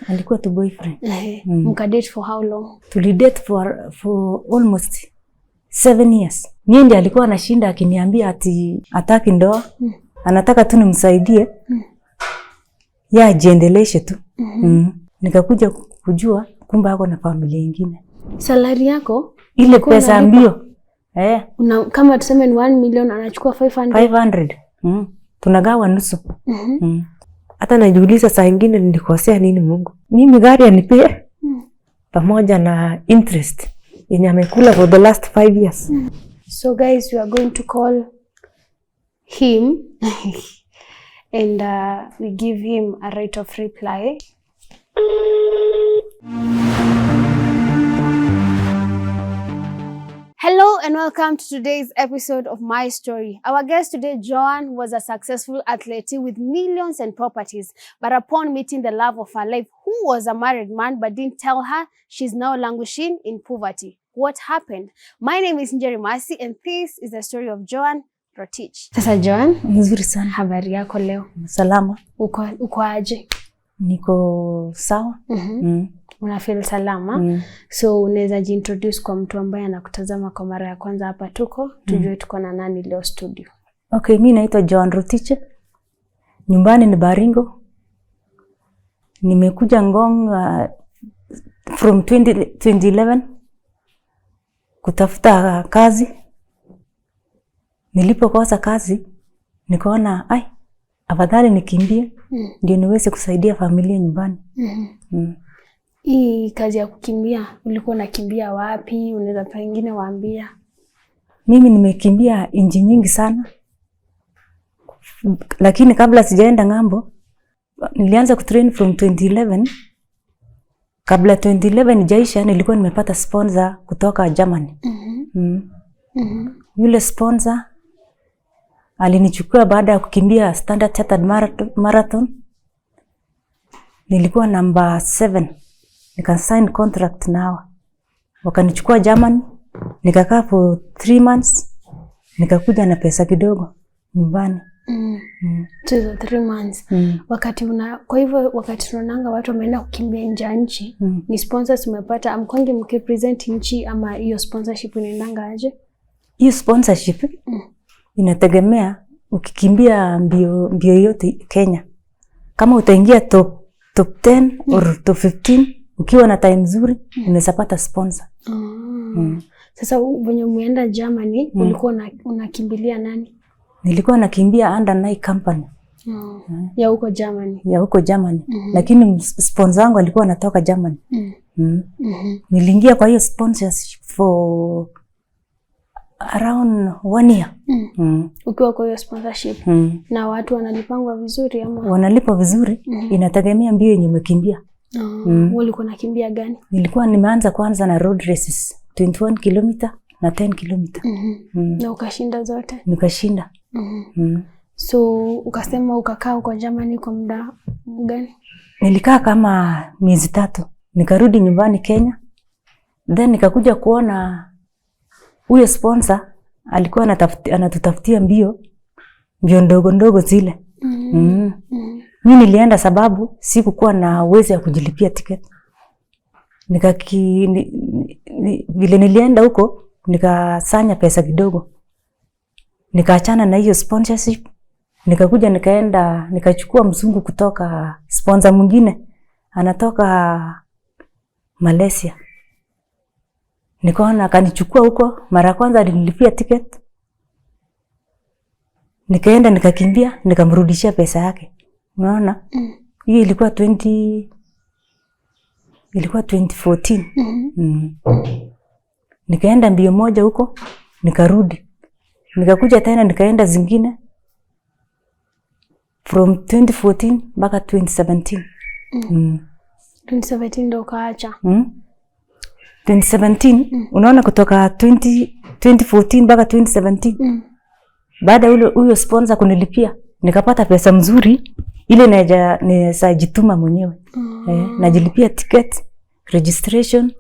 Alikuwa tu boyfriend. Mkadate for how long? Tulidate for almost 7 years. Mimi ndiye alikuwa anashinda akiniambia ati hataki ndoa. Anataka tu nimsaidie. Ya jiendeleshe tu. Nikakuja kujua kumbe ako na familia nyingine. Salary yako ile pesa mbio. Kama tuseme ni 1 million anachukua 500. Tunagawa nusu. Hata najiuliza saa nyingine nilikosea nini Mungu. Mimi gari anipea pamoja na interest yenye amekula for the last 5 years. So guys, we are going to call him and we give him a right of reply. Hello and welcome to today's episode of My Story. Our guest today, Joan, was a successful athlete with millions and properties. But upon meeting the love of her life, who was a married man but didn't tell her she's now languishing in poverty. What happened? My name is Njeri Masi and this is the story of Joan Rotich. Sasa Joan, nzuri sana. Habari yako leo? Salama. Uko aje? Niko sawa. Unafeel salama. So unaweza jintroduce kwa mtu ambaye anakutazama kwa mara ya kwanza hapa tujue tuko na nani leo studio. Okay, mimi naitwa Joan Rotich. Nyumbani ni Baringo. Nimekuja Ngong from 2011 kutafuta kazi. Nilipokosa kazi nikaona afadhali nikimbie ndio niweze kusaidia familia nyumbani. Hii kazi ya kukimbia, ulikuwa unakimbia wapi? Unaweza pengine waambia? Mimi nimekimbia nchi nyingi sana. Lakini kabla sijaenda ngambo, nilianza kutrain from 2011. Kabla 2011 jaisha nilikuwa nimepata sponsor kutoka Germany. Yule sponsor alinichukua baada ya kukimbia Standard Chartered Marathon. Nilikuwa number 7. Nika sign contract nao. Wakanichukua Germany. Nikakaa for 3 months. Nikakuja na pesa kidogo nyumbani. 3 months. Kwa hivyo wakati tunaonanga watu wameenda kukimbia nje ya nchi, ni sponsors umepata amkonge mkipresent nchi ama hiyo sponsorship inaendanga aje? Hiyo sponsorship inategemea ukikimbia mbio yote Kenya. Kama utaingia top 10 or top 15 ukiwa na time nzuri unaweza pata sponsor. Sasa wenye umeenda Germany ulikuwa unakimbilia nani? Nilikuwa nakimbia under Nike company. Ya huko Germany. Lakini sponsor wangu alikuwa anatoka Germany. Niliingia kwa hiyo sponsorship for around 1 year. Ukiwa kwa hiyo sponsorship. Na watu wanalipangwa vizuri ama? Wanalipa vizuri. Inategemea mbio yenye umekimbia. Ulikuwa unakimbia gani? Nilikuwa nimeanza kwanza na road races 21 km na 10 km. Na ukashinda zote? Nikashinda. So ukasema ukakaa huko Germany kwa muda gani? Nilikaa kama miezi 3. Nikarudi nyumbani Kenya. Then nikakuja kuona huyo sponsor alikuwa anatutafutia mbio ndogo ndogo zile. Mimi nilienda sababu sikukuwa na uwezo ya kujilipia tiketi. Vile nilienda huko nikasanya pesa kidogo. Nikaachana na hiyo sponsorship. Nikakuja nikachukua mzungu kutoka sponsor mwingine anatoka Malaysia. Nikaona akanichukua huko, mara kwanza alinilipia ticket. Nikaenda nikakimbia, nikamrudishia pesa yake. Unaona? Hiyo ilikuwa 2014. Nikaenda mbio moja huko, nikarudi. Nikakuja tena nikaenda zingine from 2014 mpaka 2017. 2017 ndo ukaacha. 2017, unaona kutoka 2014 mpaka 2017. Baada huyo sponsor kunilipia, nikapata pesa mzuri ile naweza jituma mwenyewe. Najilipia ticket, registration,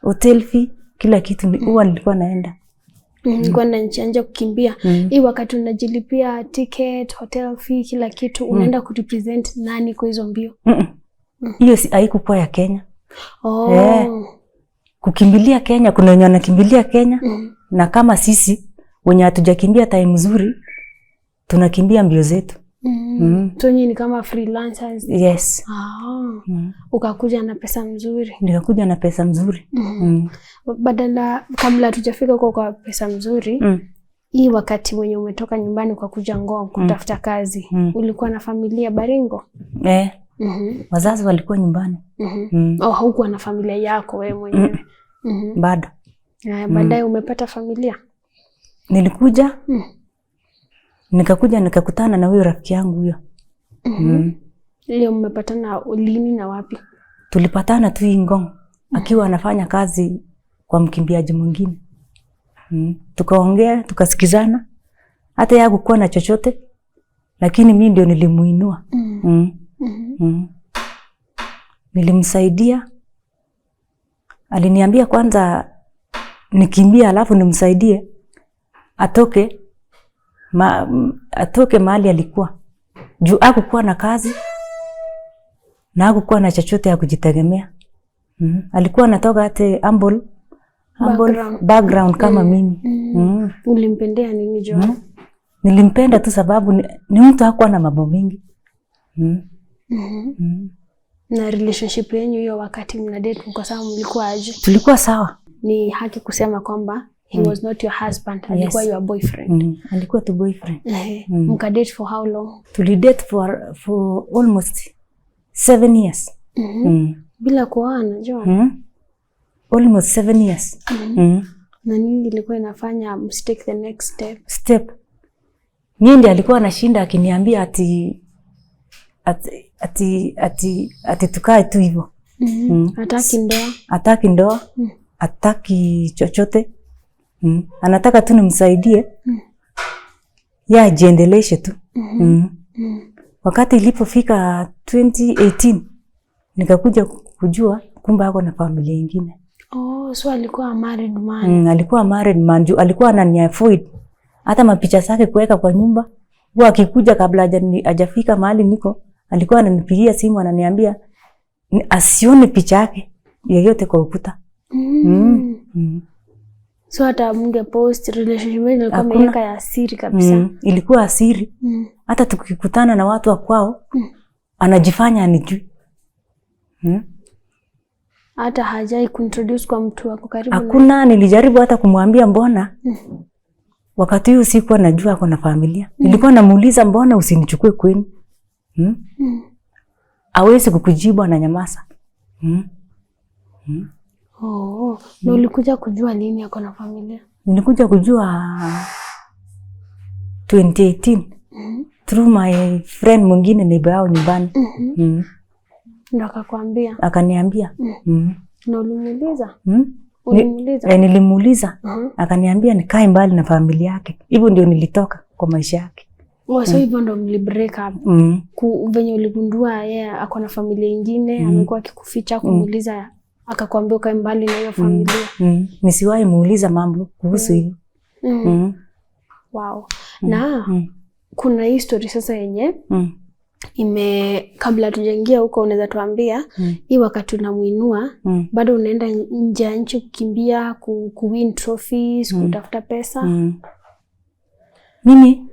hotel fee, kila kitu huwa nilikuwa naenda. Nilikuwa nanje kukimbia. Hii wakati unajilipia ticket, hotel fee, kila kitu, unaenda kurepresent nani kwa hizo mbio? Hiyo haikuwa ya Kenya. Oh. Kukimbilia Kenya, kuna wenye wanakimbilia Kenya na kama sisi wenye hatujakimbia time nzuri tunakimbia mbio zetu. So nyinyi ni kama freelancers. Yes. Ukakuja na pesa mzuri. Nikakuja na pesa mzuri. Badala kabla tujafika kwa pesa mzuri, hii wakati mwenye umetoka nyumbani ukakuja Ngong kutafuta kazi, ulikuwa na familia Baringo? Wazazi walikuwa nyumbani. Au haukuwa na familia yako wewe mwenyewe? Bado. Baadaye umepata familia? Nilikuja nikakuja nikakutana na huyo rafiki yangu huyo. Leo mmepatana lini na wapi? Tulipatana tu Ngong akiwa anafanya kazi kwa mkimbiaji mwingine. Tukaongea, tukasikizana. Hata yeye hakuwa na chochote lakini mimi ndio nilimuinua. Nilimsaidia. Aliniambia kwanza nikimbia alafu nimsaidie atoke mahali alikuwa. Juu hakuwa na kazi na hakuwa na chochote ya kujitegemea. Alikuwa anatoka hata humble background kama mimi. Ulimpendea nini Joan? Nilimpenda tu sababu ni mtu hakuwa na mambo mingi. Na relationship yenu hiyo wakati mna date kwa sababu mlikuwa aje? Tulikuwa sawa. Ni haki kusema kwamba he was not your husband, alikuwa your boyfriend. Alikuwa tu boyfriend. Mkadate for how long? Tulidate for almost 7 years. Bila kuoana Joan? Almost 7 years. Na nini ilikuwa inafanya mstake the next step? Mimi ndiye alikuwa anashinda akiniambia ati tukae tu hivyo. Hataki ndoa. Hataki chochote. Anataka tu nimsaidie. Ya jiendeleshe tu. Wakati ilipofika 2018 nikakuja kujua kumbe ako na familia nyingine. So alikuwa married man. Alikuwa married man. Alikuwa ananiavoid. Hata mapicha zake kuweka kwa nyumba. Huwa akikuja kabla hajafika mahali niko, alikuwa ananipigia simu ananiambia asione picha yake yoyote kwa ukuta. So hata munge post relationship ilikuwa imeweka ya siri kabisa. Ilikuwa asiri. Hata tukikutana na watu wa kwao anajifanya anijui. Hata hajai kuintroduce kwa mtu wako karibu. Hakuna. Nilijaribu hata kumwambia mbona wakati huo sikuwa najua ako na familia. Nilikuwa namuuliza mbona usinichukue kwenu? Hawezi kukujibu, ananyamaza. Na ulikuja kujua lini ako na familia? Nilikuja kujua 2018 through my friend mwingine neighbor yao nyumbani. Ndio akakwambia? Akaniambia. Na ulimuuliza? Nilimuuliza. Akaniambia nikae mbali na familia yake. Hivyo ndio nilitoka kwa maisha yake. So hivyo ndio mli break up. Venye uligundua yeye ako na familia nyingine, amekuwa akikuficha kumuuliza, akakwambia ukae mbali na hiyo familia. Nisiwahi muuliza mambo kuhusu hiyo. Wow. Na kuna hii story sasa yenye kabla tujaingia huko unaweza tuambia hii wakati unamuinua bado unaenda nje ya nchi kukimbia kuwin trophies, kutafuta pesa? Mimi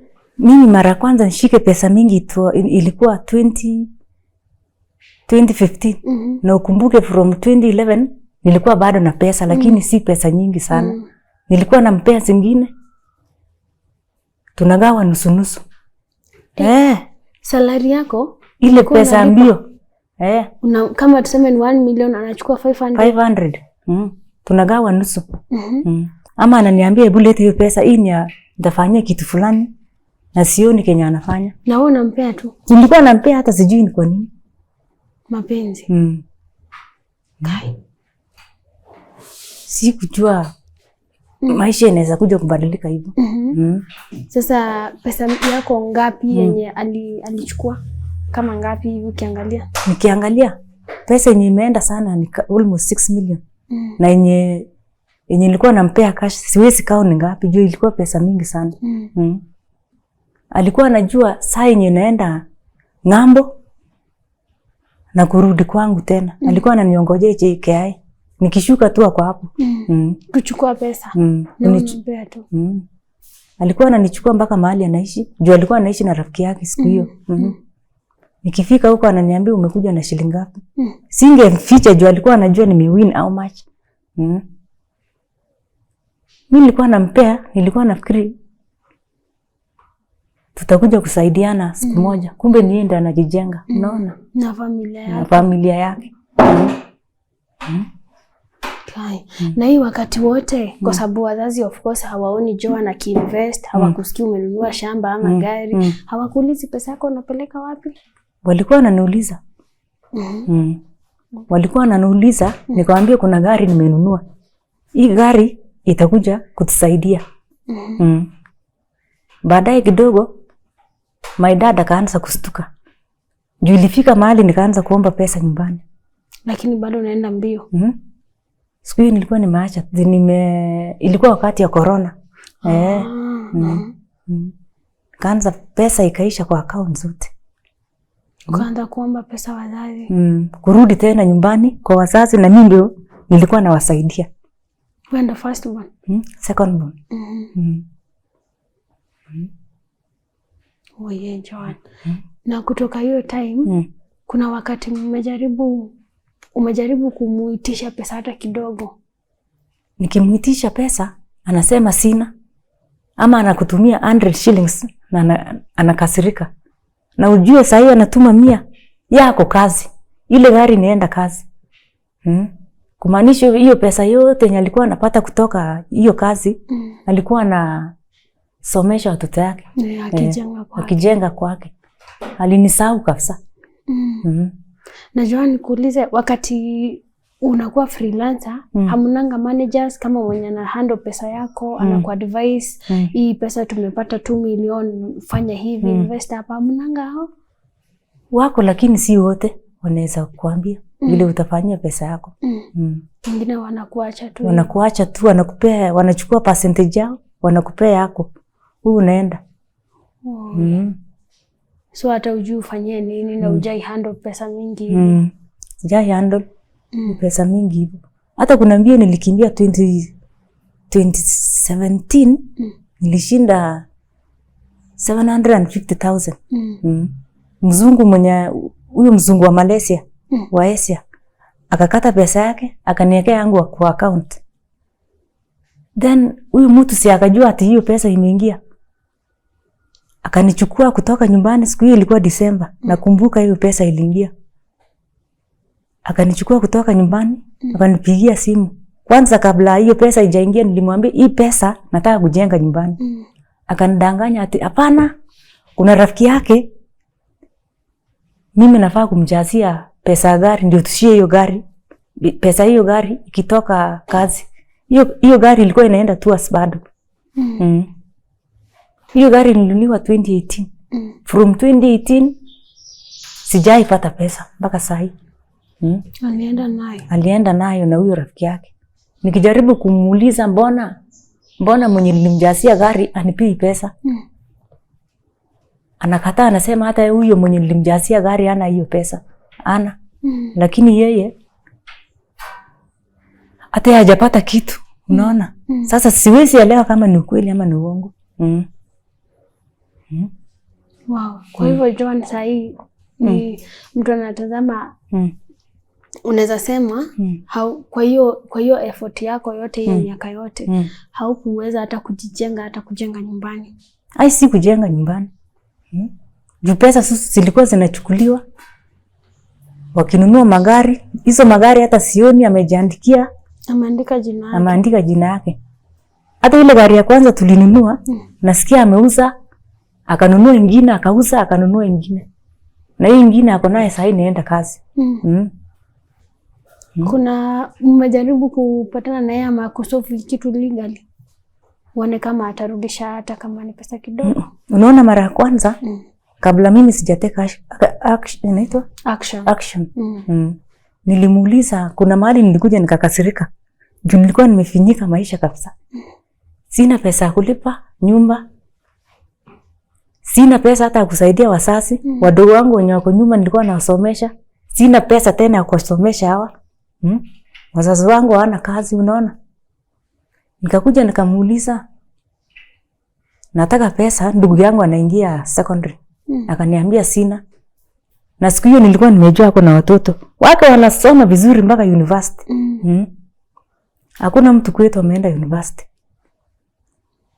mara kwanza nishike pesa mingi ilikuwa 2015. Na ukumbuke from 2011 nilikuwa bado na pesa lakini si pesa nyingi sana. Nilikuwa na mpea zingine tunagawa nusu. Salary yako ile pesa mbio. Kama tuseme ni 1 million anachukua 500. Tunagawa nusu. Ama ananiambia hebu leta hiyo pesa hii ni nitafanyia kitu fulani na sioni Kenya anafanya. Na wewe unampea tu? Nilikuwa nampea hata sijui ni kwa nini. Mapenzi. Sikujua maisha inaweza kuja kubadilika hivyo. Sasa pesa yako ngapi yenye alichukua? Kama ngapi hivi ukiangalia? Nikiangalia pesa yenye imeenda sana ni almost 6 million. Na yenye nilikuwa nampea cash siwezi kao ni ngapi, juu ilikuwa pesa mingi sana. Alikuwa anajua saa yenye naenda ng'ambo na kurudi kwangu tena. Alikuwa ananiongojea JKI. Nikishuka tu kwa hapo. Kuchukua pesa. Unanipea tu. Alikuwa ananichukua mpaka mahali anaishi. Juu alikuwa anaishi na rafiki yake siku hiyo. Nikifika huko ananiambia umekuja na shilingi ngapi? Singemficha juu alikuwa anajua nimewin how much. Mimi nilikuwa nampea, nilikuwa nafikiri tutakuja kusaidiana siku moja. Kumbe ni yeye ndiye anajijenga, unaona? Na familia yake. Na familia yake. Na hii wakati wote kwa sababu wazazi of course hawaoni Joan akiinvest, hawakusikia umenunua shamba ama gari, hawakuulizi pesa yako unapeleka wapi? Walikuwa wananiuliza. Walikuwa wananiuliza, nikamwambia kuna gari nimenunua. Hii gari itakuja kutusaidia. Baadaye kidogo my dad akaanza kustuka. Juu ilifika mahali nikaanza kuomba pesa nyumbani. Lakini bado unaenda mbio. Siku hiyo nilikuwa nimeacha. Ilikuwa wakati ya corona. Kaanza pesa ikaisha kwa account zote. Ukaanza kuomba pesa wazazi. Kurudi tena nyumbani kwa wazazi na mimi ndio nilikuwa nawasaidia. When the first one? Second one. Oye Joan. Na kutoka hiyo time, kuna wakati umejaribu kumuitisha pesa hata kidogo? Nikimuitisha pesa, anasema sina. Ama anakutumia 100 shillings na anakasirika. Na ujue saa hii anatuma 100 yako kazi. Ile gari inaenda kazi. Kumaanisha hiyo pesa yote yenye alikuwa anapata kutoka hiyo kazi, alikuwa anasomesha watoto yake. Akijenga kwake. Alinisahau kabisa. Na Joan, nikuulize, wakati unakuwa freelancer, hamunanga managers kama mwenye ana handle pesa yako, anakuadvise, hii pesa tumepata 2 million, fanya hivi, invest hapa, hamunanga hao? Wako, lakini si wote wanaweza kukuambia vile utafanyia pesa yako. Wengine wanakuacha tu. Wanakuacha tu, wanakupea, wanachukua percentage yao, wanakupea yako. Wewe unaenda. So hata ujui ufanyie nini na ujai handle pesa mingi. Ujai handle pesa mingi hivyo. Hata kuna mbio nilikimbia 2017 nilishinda 750,000. Mzungu mwenye huyo mzungu wa Malaysia wa Asia akakata pesa yake akaniwekea yangu kwa account. Then huyu mtu si akajua ati hiyo pesa imeingia. Akanichukua kutoka nyumbani, siku hiyo ilikuwa Disemba. Nakumbuka hiyo pesa iliingia. Akanichukua kutoka nyumbani, akanipigia simu. Kwanza kabla hiyo pesa haijaingia nilimwambia hii pesa nataka kujenga nyumbani. Akanidanganya ati hapana, kuna rafiki yake mimi nafaa kumjazia pesa ya gari ndio tushie hiyo gari. Pesa hiyo gari ikitoka kazi. Hiyo gari ilikuwa inaenda tours bado. Hiyo gari niliniwa 2018. From 2018 sijaipata pesa mpaka saa hii. Alienda nayo na huyo rafiki yake. Nikijaribu kumuuliza mbona mwenye nilimjazia gari anipii pesa. Anakataa, anasema hata huyo mwenye nilimjazia gari hana hiyo pesa. Ana. Lakini yeye hata hajapata kitu, unaona? Sasa siwezi elewa kama ni ukweli ama ni uongo. Wow. Kwa hivyo Joan, saa hii ni mtu anatazama, unaweza sema kwa hiyo effort yako yote hiyo miaka yote haukuweza hata kujijenga, hata kujenga nyumbani. Si kujenga nyumbani. Juu pesa zilikuwa zinachukuliwa. Wakinunua magari, hizo magari hata sioni amejiandikia. Ameandika jina yake. Hata ile gari ya kwanza tulinunua, nasikia ameuza, akanunua ingine, akauza, akanunua ingine. Na hii ingine ako naye sasa inaenda kazi. Kuna mmejaribu kupatana na yeye ama kusolve kitu legally? Uone kama atarudisha hata kama ni pesa kidogo. Unaona, mara ya kwanza kabla mimi sijateka action. Nilimuuliza, kuna mahali nilikuja nikakasirika. Juu nilikuwa nimefinyika maisha kabisa. Sina pesa ya kulipa nyumba. Sina pesa hata kusaidia wazazi. Wadogo wangu wenye wako nyuma nilikuwa nawasomesha. Sina pesa tena ya kuwasomesha hawa. Wazazi wangu hawana kazi, unaona. Nikakuja nikamuuliza, nataka pesa, ndugu yangu anaingia secondary. Akaniambia sina. Na siku hiyo nilikuwa nimejua kuna watoto wake wanasoma vizuri mpaka university. Hakuna mtu kwetu ameenda university.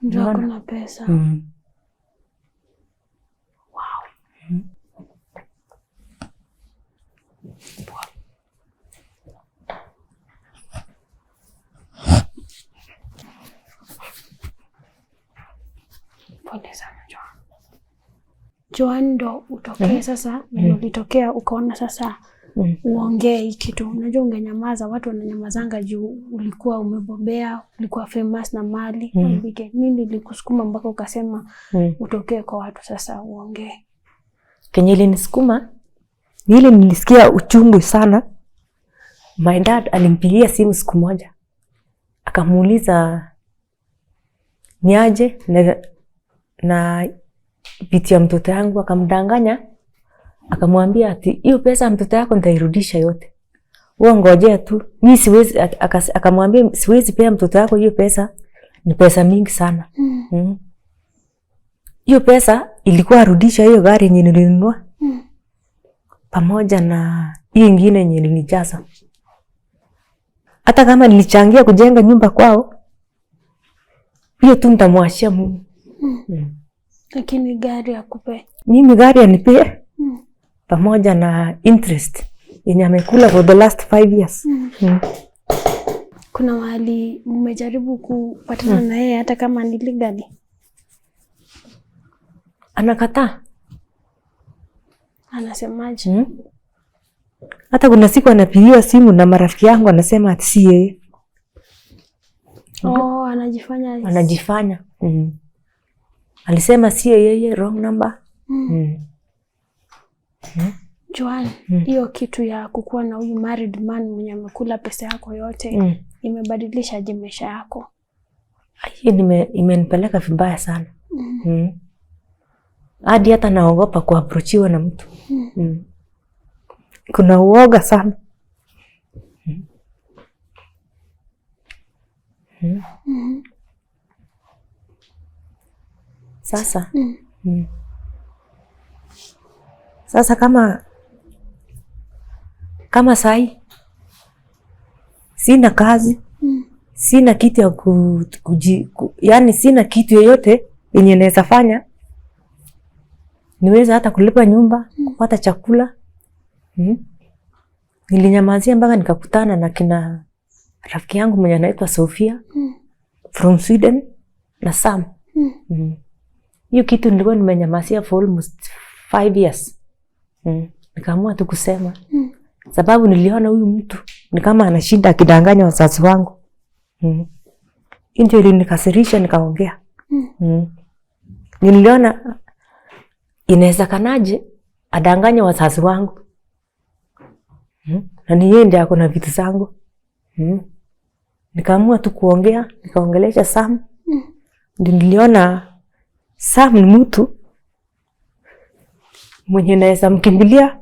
Ndio kuna pesa. Wow. Pole sana Joan, ndo utokee sasa. Ulitokea ukaona sasa uongee hii kitu. Unajua ungenyamaza, watu wananyamazanga juu ulikuwa umebobea, ulikuwa famous na mali. Nini ilikusukuma mpaka ukasema utokee kwa watu sasa uongee? Kenye ilinisukuma ni ile nilisikia uchungu sana. My dad alimpigia simu siku moja, akamuuliza ni aje na biti ya mtoto yangu. Akamdanganya, akamwambia ati hiyo pesa ya mtoto yako nitairudisha yote, wewe ngojea tu, mimi siwezi. Akamwambia siwezi pea mtoto yako hiyo pesa, ni pesa mingi sana. Hiyo pesa ilikuwa arudisha hiyo gari yenye nilinunua pamoja na hiyo nyingine yenye nilijaza. Hata kama nilichangia kujenga nyumba kwao, hiyo tu nitamwashia Mungu. Lakini gari akupe? Mimi gari anipe pamoja na interest yenye amekula for the last 5 years. Kuna mahali mmejaribu kupatana na yeye hata kama ni legally? Anakataa. Anasemaje? Hata kuna siku anapigiwa simu na marafiki yangu anasema ati si yeye. Anajifanya. Alisema si yeye, wrong number. Joan, hiyo kitu ya kukuwa na huyu married man mwenye amekula pesa yako yote imebadilisha je maisha yako? Hiyo imenipeleka vibaya sana. Hadi hata naogopa kuapproachiwa na mtu. Kuna uoga sana. Sasa sasa kama sai sina kazi, sina kitu ya yani sina kitu yoyote yenye naweza fanya niweza hata kulipa nyumba, kupata chakula. Nilinyamazia mpaka nikakutana na kina rafiki yangu mwenye anaitwa Sofia from Sweden na Sam. Hiyo kitu nilikuwa nimenyamazia for almost 5 years. Nikaamua tu kusema sababu niliona huyu mtu ni kama anashinda akidanganya wazazi wangu. Ndio ilinikasirisha, nikaongea. Niliona inawezekanaje adanganya wazazi wangu. Na ni yeye ndiye ako na vitu zangu. Nikaamua tu kuongea, nikaongelesha Sam. Niliona Sam ni mtu mwenye naweza mkimbilia.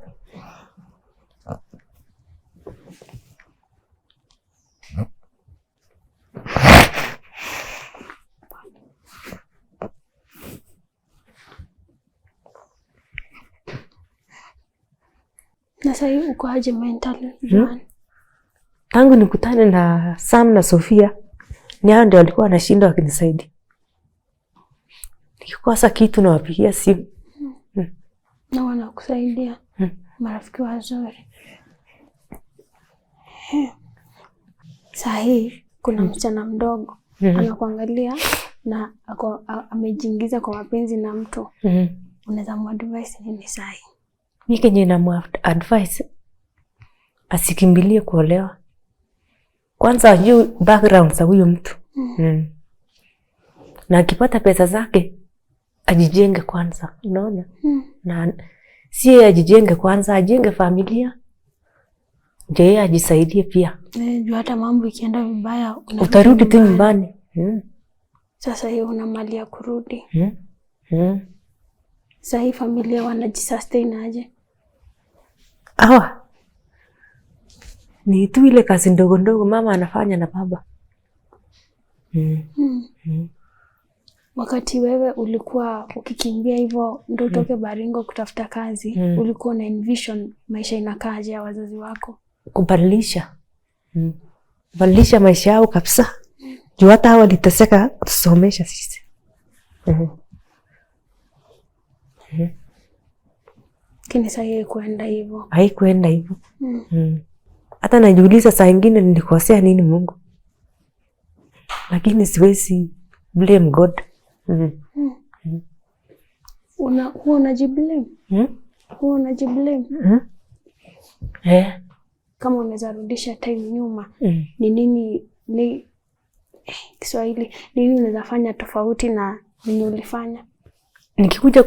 Na sasa uko aje mentally, Joan? Tangu nikutane na Sam na Sofia, ni hao ndio walikuwa wanashinda wakinisaidia. Nikikosa kitu na wapigia simu. Na wanakusaidia. Marafiki wazuri. Sahi kuna msichana mdogo anakuangalia na amejiingiza kwa mapenzi na mtu. Unaweza muadvise nini sahi? Mimi kenye na advice asikimbilie kuolewa. Kwanza ajue background za huyo mtu. Na akipata pesa zake ajijenge kwanza, unaona? Na si ajijenge kwanza, ajenge familia. Ndio yeye ajisaidie pia. Juu hata mambo ikienda vibaya utarudi tu nyumbani. Sasa hiyo una mali ya kurudi. Sasa hii familia wanajisustain aje? Ni tu ile kazi ndogo ndogo mama anafanya na baba. Wakati wewe ulikuwa ukikimbia hivyo ndio utoke Baringo kutafuta kazi, ulikuwa na envision maisha inakaaje ya wazazi wako? Kubadilisha. Kubadilisha maisha yao kabisa. Juu hata hao waliteseka kutusomesha sisi. Lakini sasa haikuenda hivyo. Haikuenda hivyo. Hata najiuliza saa nyingine nilikosea nini Mungu. Lakini siwezi blame God. Unajiblame? Unajiblame? Kama unaweza rudisha time nyuma, ni nini Kiswahili, nini unaweza fanya tofauti na nini ulifanya? Nikikuja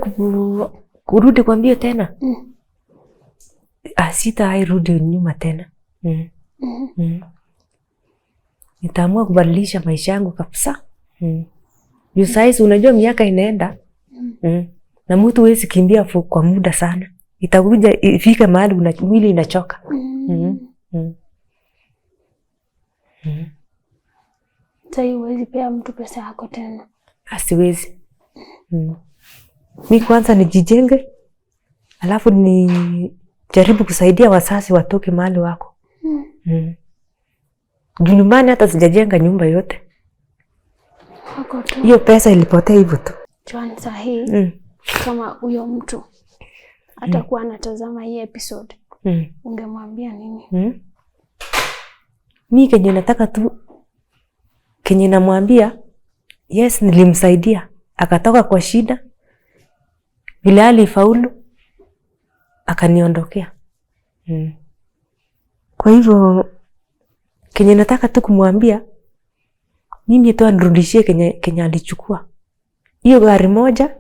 kurudi kwa mbio tena. Sitairudi nyuma tena. Nitaamua kubadilisha maisha yangu kabisa. Juu saizi unajua miaka inaenda. Na mtu huwezi kimbia kwa muda sana. Itakuja ifike mahali mwili inachoka. Sasa huwezi pea mtu pesa yako tena. Siwezi. Mi kwanza nijijenge. Alafu ni jaribu kusaidia wazazi watoke mahali wako. Juu nyumbani hata sijajenga nyumba yote. Hiyo pesa ilipotea hivyo tu. Joan, sahi kama huyo mtu atakuwa anatazama hii episode, ungemwambia nini? Mi kenye nataka tu, kenye namwambia, yes nilimsaidia, akatoka kwa shida, vile alifaulu, akaniondokea. Kwa hivyo, kenye nataka tu kumwambia, mimi tu anirudishie kenye alichukua. Hiyo gari moja,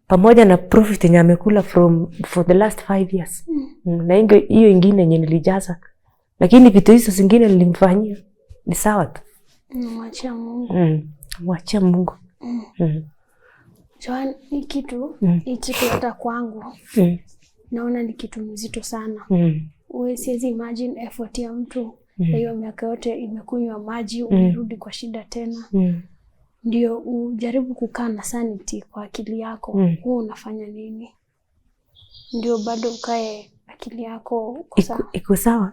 pamoja na profit yenye amekula for the last 5 years. Na hiyo ingine yenye nilijaza. Lakini vitu hizo zingine nilimfanyia ni sawa tu. Mwachia Mungu. Mwachia Mungu. Joan, ni kitu hichi hata kwangu. Naona ni kitu mzito sana. Wewe siwezi imagine effort ya mtu. Hiyo miaka yote imekunywa maji, umerudi kwa shida tena. Ndio ujaribu kukaa na sanity kwa akili yako. Wewe unafanya nini? Ndio bado ukae akili yako iko sawa.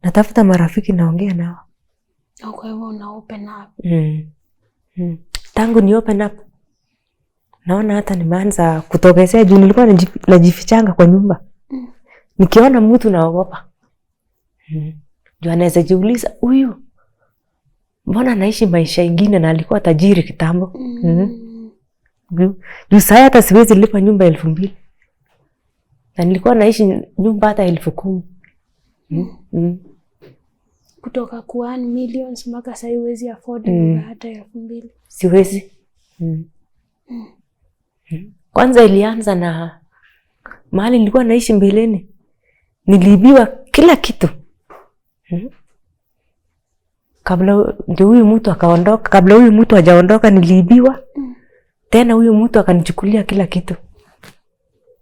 Natafuta marafiki naongea nao. Kwa hivyo una open up. Tangu ni open up, naona hata nimeanza kutokezea juu nilikuwa najifichanga kwa nyumba. Nikiona mtu naogopa. Juu anaweza jiuliza, huyu mbona anaishi maisha ingine na alikuwa tajiri kitambo? Juu sasa hata siwezi lipa nyumba 2,000. Na nilikuwa naishi nyumba hata 10,000. Kutoka kwa millions mpaka sasa huwezi afford nyumba hata 2,000. Siwezi. Kwanza ilianza na mahali nilikuwa naishi mbeleni. Niliibiwa kila kitu. Kabla ndio huyu mtu akaondoka, kabla huyu mtu hajaondoka niliibiwa. Tena huyu mtu akanichukulia kila kitu.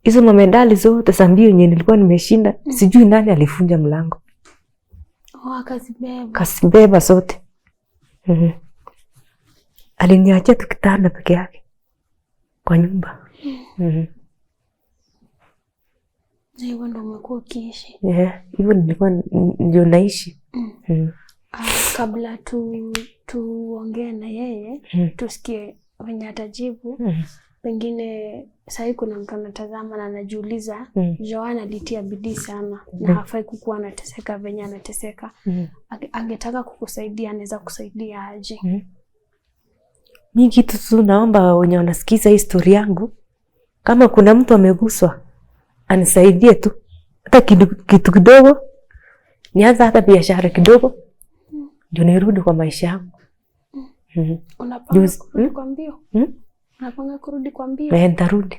Hizo mamedali zote za mbio yenye nilikuwa nimeshinda, sijui nani alifunja mlango. Akazibeba. Kasibeba zote. Aliniachia tu kitanda peke yake kwa nyumba. Hivyo ndio umekuwa ukiishi. Hivyo ndio naishi. Kabla tuongee na yeye, tusikie venye atajibu. Pengine sasa kuna mtu anatazama na anajiuliza, Joan alitia bidii sana na hafai kukuwa anateseka venye anateseka. Angetaka kukusaidia, anaweza kusaidia aje? Mimi kitu tu naomba wenye wanasikiza hii story yangu, kama kuna mtu ameguswa, anisaidie tu. Hata kitu kidogo, nianza hata biashara kidogo, ndio nirudi kwa maisha yangu. Unapanga kurudi kwa mbio? Unapanga kurudi kwa mbio? Nitarudi.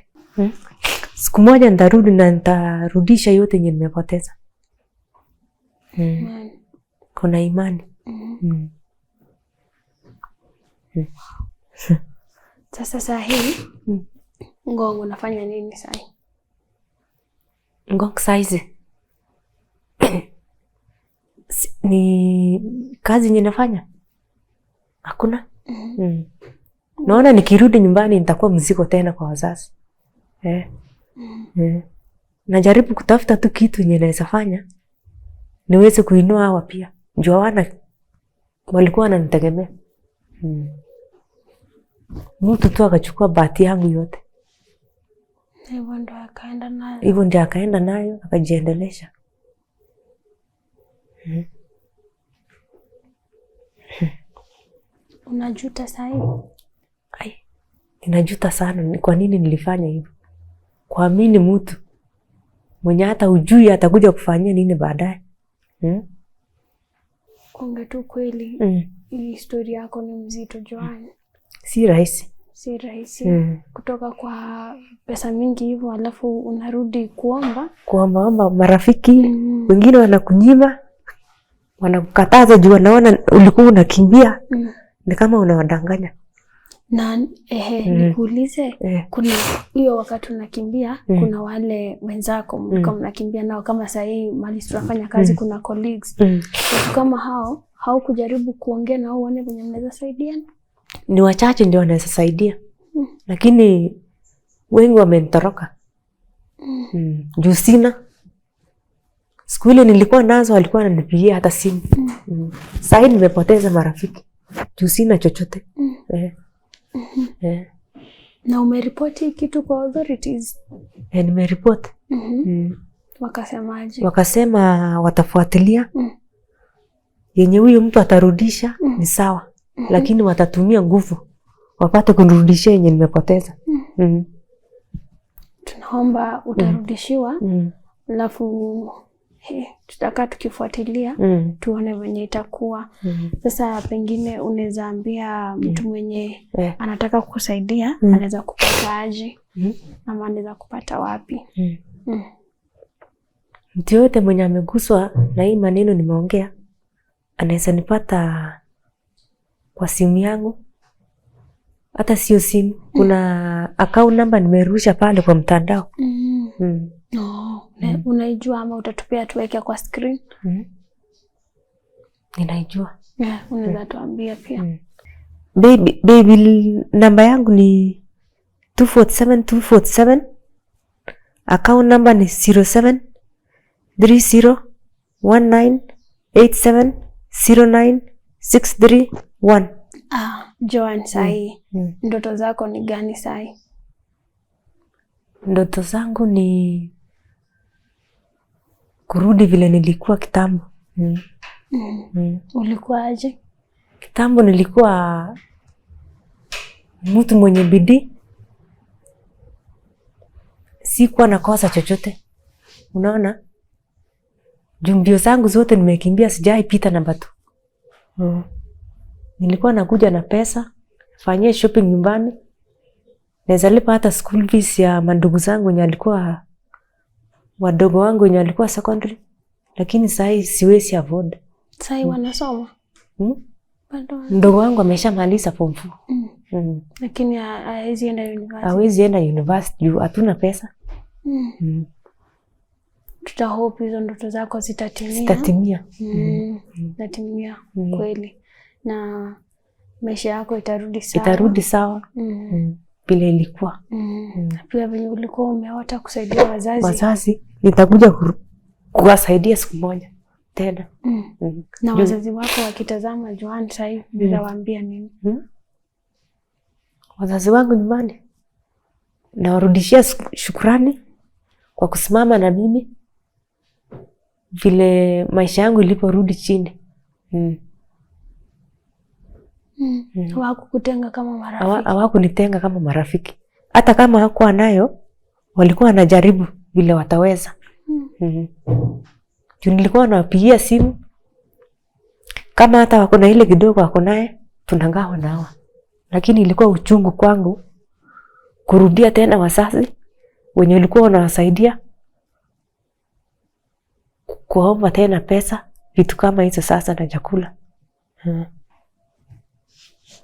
Siku moja nitarudi na nitarudisha yote yenye nimepoteza. Kuna imani. Sasa hii Ngong unafanya nini sasa? ni kazi yenye nafanya hakuna. Naona nikirudi nyumbani nitakuwa mzigo tena kwa wazazi. Najaribu kutafuta tu kitu yenye naweza fanya niweze kuinua hawa pia. Njoo walikuwa wananitegemea. Mtu tu akachukua bahati yangu yote. Hivyo ndio akaenda nayo akajiendelesha. Unajuta sahi? Ninajuta sana. Ni kwa nini nilifanya hivyo? Kuamini mtu mwenye hata ujui atakuja kufanyia nini baadaye. Konge tu kweli. Hii historia yako ni mzito Joan. Si rahisi. Si rahisi. Kutoka kwa pesa mingi hivyo alafu unarudi kuomba marafiki. Wengine wanakunyima, wanakukataza juu wanaona ulikuwa unakimbia. Ni kama unawadanganya. Na nikuulize, kuna hiyo wakati unakimbia, kuna wale wenzako mlikuwa mnakimbia nao kama saa hii mali tunafanya kazi, kuna colleagues. Kama hao haukujaribu kuongea nao uone venye mnaweza saidiana? Ni wachache ndio wanaweza saidia. Lakini wengi wamenitoroka. Juu sina. Siku ile nilikuwa nazo walikuwa wananipigia hata simu. Sasa nimepoteza marafiki. Juu sina chochote. Na umeripoti kitu kwa authorities? Nimeripoti. Wakasemaje? Wakasema watafuatilia. Yenye huyo mtu atarudisha ni sawa. Lakini watatumia nguvu wapate kunirudishia yenye nimepoteza. Tunaomba utarudishiwa. Alafu tutakaa tukifuatilia tuone venye itakuwa. Sasa pengine unaweza ambia mtu mwenye anataka kukusaidia anaweza kupata aje ama anaweza kupata wapi? Mtu yote mwenye ameguswa na hii maneno nimeongea anaweza nipata kwa simu yangu. Hata sio simu, kuna account number nimerusha pale kwa mtandao. Unaijua ama utatupia tuweke kwa screen? Ninaijua. Unaweza tuambia pia. Baby namba yangu ni 247247. Account number ni 07301987096361. Joan, sahi ndoto zako ni gani sahi? Ndoto zangu ni kurudi vile nilikuwa kitambo. Ulikuwa aje? Kitambo nilikuwa mtu mwenye bidii. Sikuwa nakosa chochote. Unaona? Mbio zangu zote nimekimbia, sijaipita namba 2. Nilikuwa nakuja na pesa, fanyia shopping nyumbani. Naweza lipa hata school fees ya mandugu zangu wenye alikuwa wadogo wangu wenye alikuwa secondary. Lakini sasa siwezi afford. Sasa wanasoma? Mdogo wangu ameshamaliza form 4. Lakini hawezi enda university. Hawezi enda university juu hatuna pesa. Tutahope hizo ndoto zako zitatimia. Zitatimia kweli. Na maisha yako itarudi sawa. Itarudi sawa. Vile ilikuwa. Pia vile ulikuwa umeota kusaidia wazazi. Nitakuja kuwasaidia siku moja tena. Na wazazi wako wakitazama Joan sasa hivi nitawaambia nini? Wazazi wangu nyumbani nawarudishia shukrani kwa kusimama na mimi vile maisha yangu iliporudi chini. Hawakukutenga kama marafiki. Hawakunitenga kama marafiki. Hata kama hakuwa nayo walikuwa wanajaribu vile wataweza. Nilikuwa nawapigia simu. Kama hata wako na ile kidogo wako naye tunagawa nao. Lakini ilikuwa uchungu kwangu kurudia tena wazazi wenye walikuwa wanawasaidia kuomba tena pesa, vitu kama hizo sasa na chakula.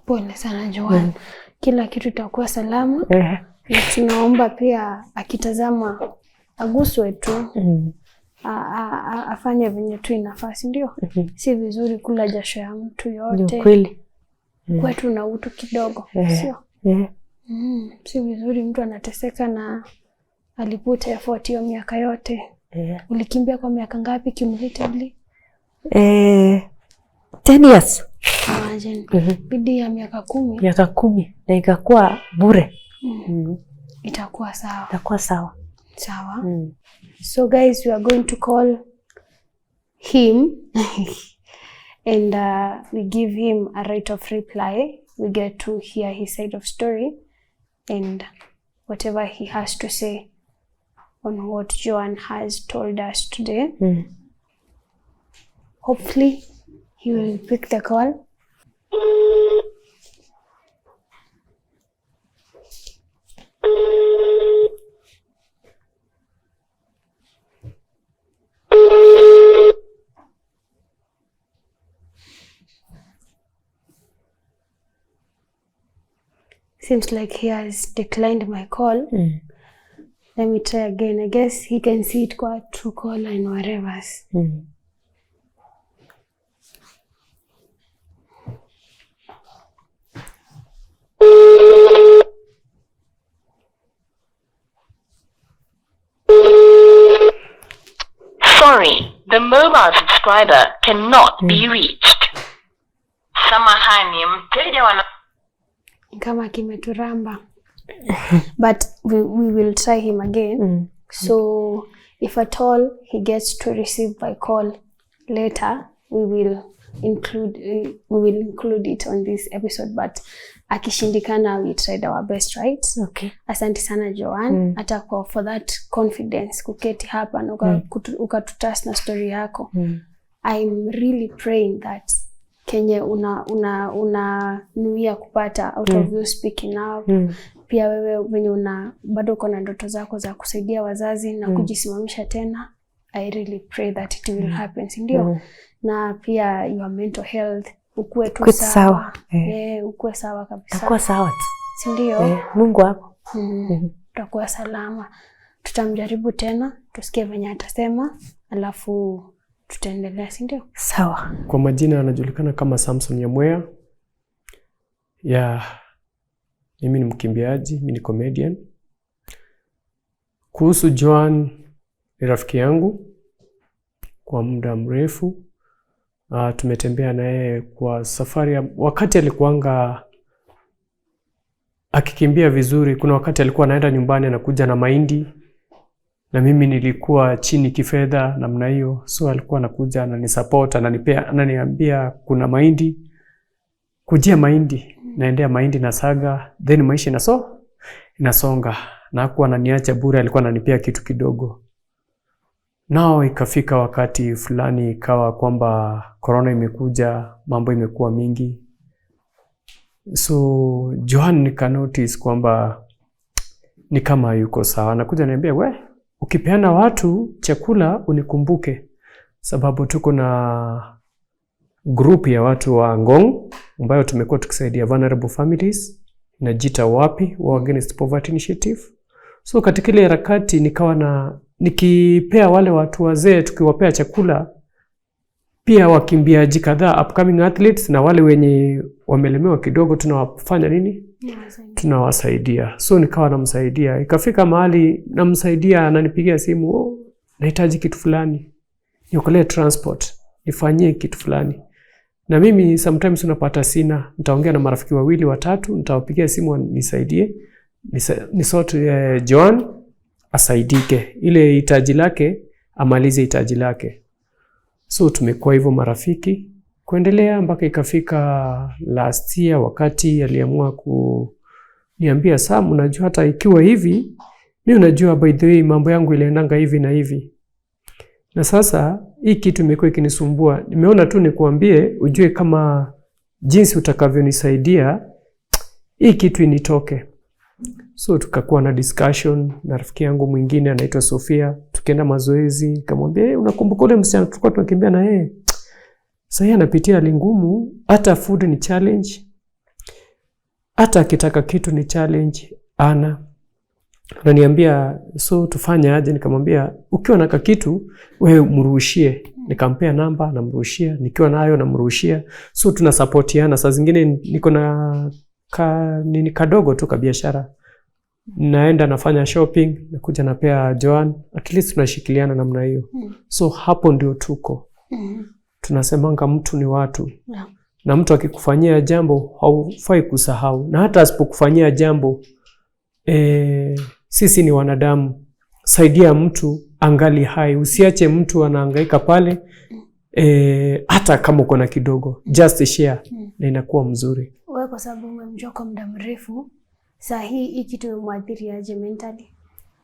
Pole sana Joan. Kila kitu itakuwa salama. Na tunaomba pia akitazama aguswe tu. afanye venye tu inafaa, ndio? Si vizuri kula jasho ya mtu yote. Ndio kweli. Kwetu na utu kidogo, sio? Si vizuri mtu anateseka na aliputa effort hiyo miaka yote. Ulikimbia kwa miaka ngapi cumulatively? 10 years. Imagine. Bidii ya miaka 10. Miaka 10 na ikakuwa bure. Itakuwa sawa. Itakuwa sawa. Sawa. So guys, we are going to call him and we give him a right of reply. We get to hear his side of story and whatever he has to say on what Joan has told us today. Hopefully he will pick the call. Seems like he has declined my call. Let me try again. I guess he can see it kwa Truecaller and whatever. Sorry, the mobile subscriber cannot be reached. Samahani, mteja wana kama kimeturamba. But we will try him again. So if at all he gets to receive my call later, we will include it on this episode. But akishindikana, we tried our best, right? Okay. Asante sana Joan, hata for that confidence kuketi hapa na ukatutas na story yako. I'm really praying that Kenya unanuia kupata out of you speaking up. Pia wewe wenye bado uko na ndoto zako za kusaidia wazazi na kujisimamisha tena. I really pray that it will happen, ndio? Na pia your mental health ukue tu sawa. Ukue sawa kabisa. Utakuwa sawa tu. Si ndio? Mungu wako. Tutakuwa salama. Tutamjaribu tena, tusikie venye atasema, alafu tutaendelea, si ndio? Sawa. Kwa majina anajulikana kama Samson Nyamweya. Mimi ni mkimbiaji, mimi ni comedian. Kuhusu Joan, ni rafiki yangu kwa muda mrefu. Tumetembea na yeye kwa safari wakati alikuanga akikimbia vizuri. Kuna wakati alikuwa anaenda nyumbani anakuja na mahindi, na mimi nilikuwa chini kifedha namna hiyo, so alikuwa anakuja ananisupport, ananiambia kuna mahindi, kujia mahindi, naendea mahindi na saga, then maisha inasonga, na hakuwa ananiacha bure, alikuwa ananipea kitu kidogo. Nao ikafika wakati fulani ikawa kwamba corona imekuja, mambo imekuwa mingi. So Joan nika notice kwamba ni kama yuko sawa. Nakuja niambia, ukipeana watu chakula unikumbuke, sababu tuko na group ya watu wa Ngong ambayo tumekuwa tukisaidia vulnerable families, inajiita Wapi, War Against Poverty Initiative. So katika ile harakati nikawa nikipea wale watu wazee, tukiwapea chakula, pia wakimbiaji kadhaa, upcoming athletes na wale wenye wamelemewa kidogo, tunawafanya nini? Tunawasaidia. So nikawa namsaidia. Ikafika mahali namsaidia, ananipigia simu, nahitaji kitu fulani, niokolee transport, nifanyie kitu fulani. Na mimi sometimes unapata sina, nitaongea na marafiki 2 3, nitawapigia simu nisaidie, Joan asaidike, ile hitaji lake amalize hitaji lake. So tumekuwa hivyo marafiki kuendelea mpaka ikafika last year, wakati aliamua kuniambia, Sam, unajua hata ikiwa hivi, mimi unajua by the way mambo yangu iliendanga hivi na hivi, na sasa hii kitu imekuwa ikinisumbua, nimeona tu nikuambie ujue kama jinsi utakavyonisaidia hii kitu initoke. So tukakuwa na discussion na rafiki yangu mwingine anaitwa Sofia, tukienda mazoezi, nikamwambia, unakumbuka ule msichana tulikuwa tunakimbia na yeye? Sasa yeye anapitia hali ngumu, hata food ni challenge, hata akitaka kitu ni challenge. Ananiambia, so tufanye aje? Nikamwambia, ukiwa na kitu wewe mruhushie. Nikampea namba, namruhushia, nikiwa nayo namruhushia. So tunasupportiana. Saa zingine niko na nini kadogo tu ka biashara. Naenda nafanya shopping, nakuja napea Joan, at least tunashikiliana namna hiyo. So hapo ndio tuko. Tunasemanga mtu ni watu. Na mtu akikufanyia jambo haufai kusahau. Na hata asipokufanyia jambo, sisi ni wanadamu. Saidia mtu angali hai. Usiache mtu anahangaika pale, hata kama uko na kidogo. Just share na inakuwa mzuri. Wewe kwa sababu umemjua kwa muda mrefu, saa hii kitu imemwathiri aje mentally?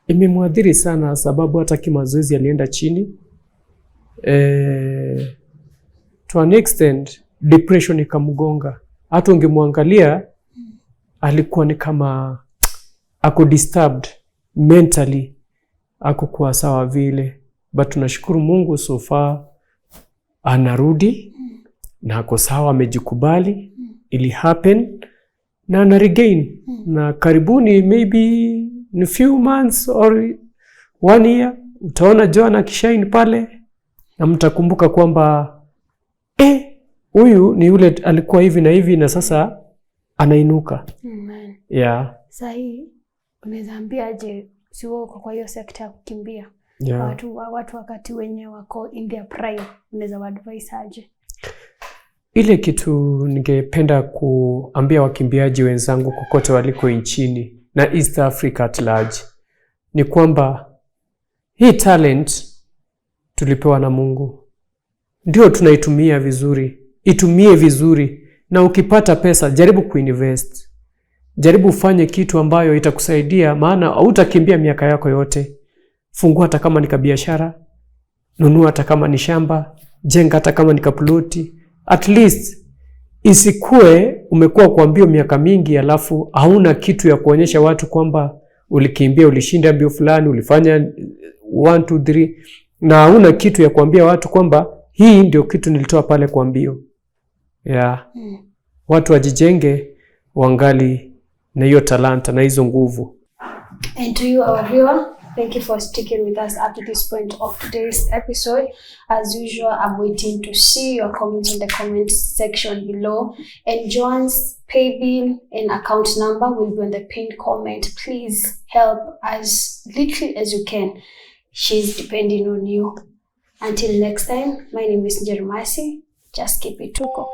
Imemwathiri sana, sababu hata kimazoezi alienda chini. To an extent depression ikamgonga. Hata ungemwangalia alikuwa ni kama ako disturbed mentally, ako kwa sawa vile. But tunashukuru Mungu, so far anarudi na ako sawa, amejikubali, ili happen na ana regain. Na karibuni, maybe in a few months or 1 year, utaona Joan akishine pale na mtakumbuka kwamba huyu ni yule alikuwa hivi na hivi na sasa anainuka. Amen. Yeah. Sasa hii unaweza ambiaje si wako kwa hiyo sekta ya kukimbia? Yeah. Watu wakati wenye wako in their prime, unaweza advise aje? Ile kitu ningependa kuambia wakimbiaji wenzangu kokote waliko nchini na East Africa at large ni kwamba hii talent tulipewa na Mungu. Ndio tunaitumia vizuri. Itumie vizuri, na ukipata pesa jaribu kuinvest. Jaribu ufanye kitu ambayo itakusaidia, maana hautakimbia miaka yako yote. Fungua hata kama ni biashara, nunua hata kama ni shamba, jenga hata kama ni ploti. At least isikue umekuwa kwa mbio miaka mingi alafu hauna kitu ya kuonyesha watu kwamba ulikimbia, ulishinda mbio fulani, ulifanya 1 2 3 na hauna kitu ya kuambia watu kwamba hii ndio kitu nilitoa pale kwa mbio. Yeah. Watu wajijenge wangali na hiyo talanta na hizo nguvu. And to you, our viewer, thank you for sticking with us up to this point of today's episode. As usual, I'm waiting to see your comments in the comment section below. And Joan's pay bill and account number will be on the pinned comment. Please help as little as you can. She's depending on you. Until next time, my name is Jeremasi. Just keep it tuko.